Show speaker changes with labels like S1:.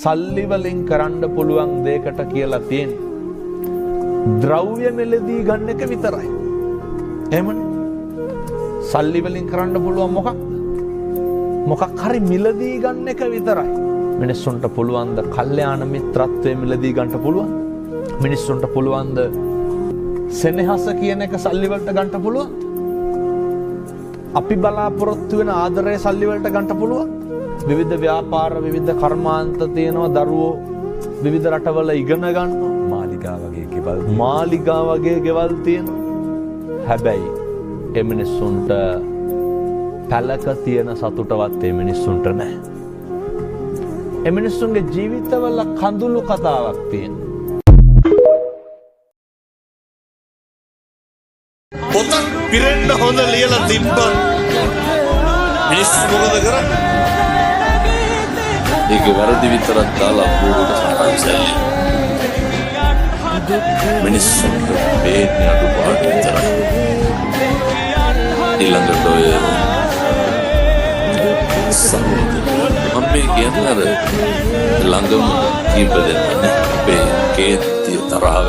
S1: සල්ලි වලින් කරන්න පුළුවන් දෙයකට කියලා තියෙන්නේ ද්‍රව්‍ය මෙලදී ගන්න එක විතරයි. එහෙමනේ. සල්ලි වලින් කරන්න පුළුවන් මොකක් හරි මිලදී ගන්න එක විතරයි. මිනිස්සුන්ට පුළුවන් ද කල්යාණ මිත්‍රත්වයේ මිලදී ගන්න පුළුවන්? මිනිස්සුන්ට පුළුවන් ද සෙනෙහස කියන එක සල්ලි වලට ගන්න පුළුවන්? අපි බලාපොරොත්තු වෙන ආදරය සල්ලි වලට ගන්න පුළුවන්? විවිධ ව්‍යාපාර විවිධ කර්මාන්ත තියෙනවා, දරුවෝ විවිධ රටවල ඉගෙන ගන්නවා, මාලිගා වගේ ගෙවල් තියෙනවා. හැබැයි ඒ මිනිස්සුන්ට පැලක තියෙන සතුටවත් ඒ මිනිස්සුන්ට නැහැ. ඒ මිනිස්සුන්ගේ ජීවිතවල කඳුළු කතාවක් තියෙනවා.
S2: පොතක් පිරෙන්න හොඳ ලියලා තිබ්බ මිනිස්සු මොකද කරන්නේ? ඒක වැරදි විතරක් දාලා බෝඩට සටහන් සැල්ලි. මිනිස්සුන්ට බේන්නේ අඩුපාඩු විතරයි. ඊළඟට ඔය මම මේ කියන්නේ අර ළඟම කීප දෙනා අපේ කේන්තිය තරහ